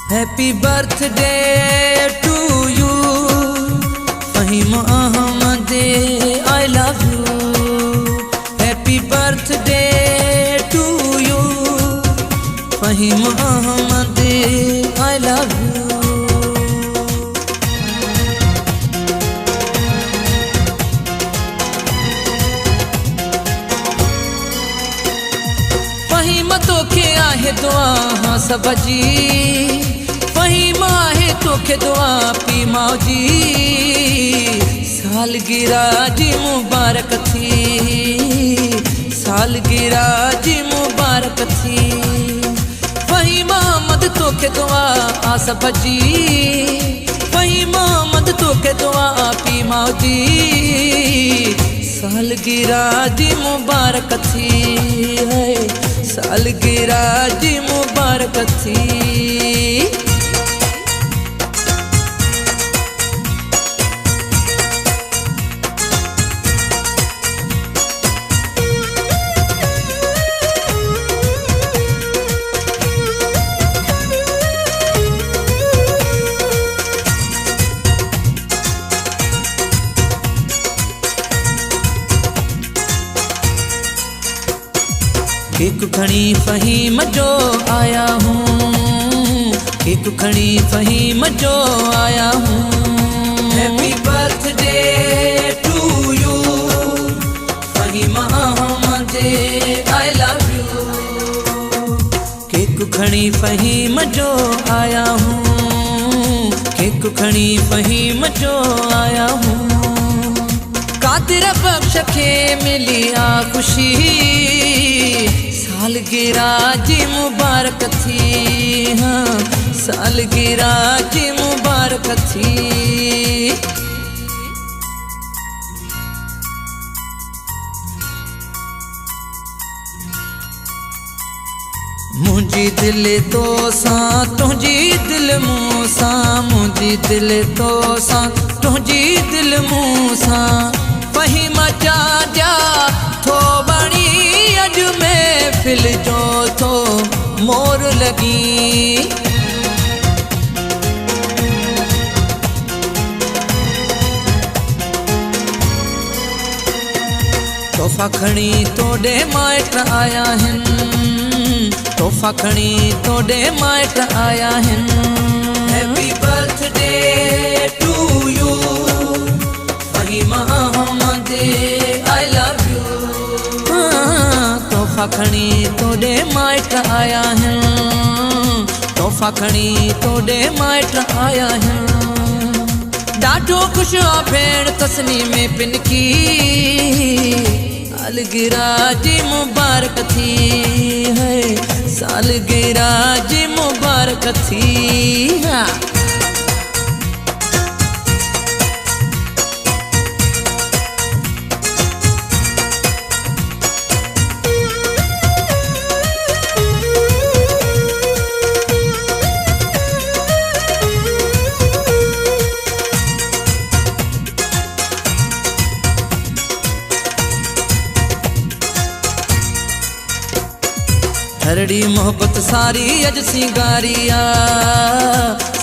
Happy birthday to you, Fahim Ahmad, I love you. Happy birthday to you, Fahim Ahmad, I love you. Faheem तोखे आहे दुआ हाँ सबजी, फहीम आहे तोखे दुआ पी मौजी। सालगिरह जी मुबारक थी, सालगिरह जी मुबारक थी। फहीम अहमद तोखे दुआ आ सबजी, फहीम अहमद तोखे दुआ पी मौजी। सालगिरह जी मुबारक थी है, सालगिरह जी मुबारक थी। केक खड़ी फहीम जो आया हूँ, केक खड़ी फहीम जो आया हूँ। Happy birthday to you, Faheem Ahmed, I love you. Cake खड़ी फहीम जो आया हूँ, केक खड़ी फहीम जो आया हूँ। कादिर बख्श के मिली आ खुशी, सालगिरह जी मुबारक थी हाँ, सालगिरह जी मुबारक थी। मुझी दिल तो सा तुझी दिल मूं सा, मुझी दिल तो सा तुझी दिल मूं सा। फहीम जा जा थो बणी अज में फिल जो थो मोर लगी। तोहफा खणी तोड़े माइट आया हिन, तोहफा खणी तोड़े माइट आया हिन। Happy birthday to you, Faheem Ahmed, I love you. तोहफा खणी तोड़े माइट आया है, तोहफा खणी तोड़े माइट आया है। ॾाढो ख़ुशि आ भेण तस्नी में पिनकी, सालगिरह जी मुबारक थी है, सालगिरह जी मुबारक थी हाँ। थरड़ी मोहब्बत सारी अज सिंगारिया,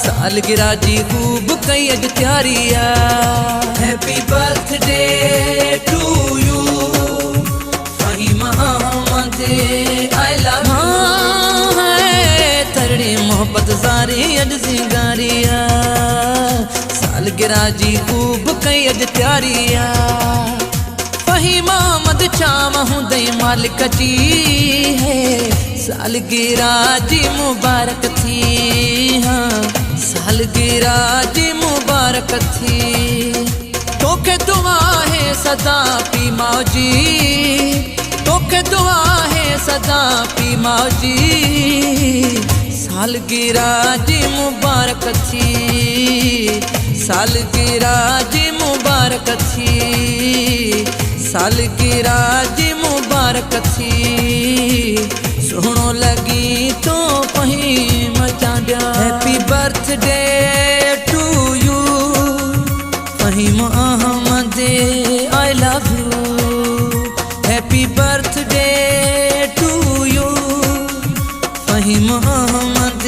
सालगिरह जी खूब कई अज त्यारिया। Happy birthday to you, Faheem Ahmed, I love you. थरड़ी मोहब्बत सारी अज सिंगारिया, सालगिरह जी खूब कई अज त्यारिया। फहीम अहमद चाम हुंदई मालिक जी है, सालगिरह जी मुबारक थी हाँ, सालगिरह जी मुबारक थी। तोखे दुआ है सदा पी मौजी, तोखे दुआ है सदा पी मौजी। सालगिरह जी मुबारक थी, सालगिरह जी मुबारक थी, सालगिरह जी मुबारक थी। सोहणो लगी तो Fahim Chandia. Happy birthday to you, Faheem Ahmed, I love you. Happy birthday to you, Fahim Mohammad,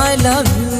I love you।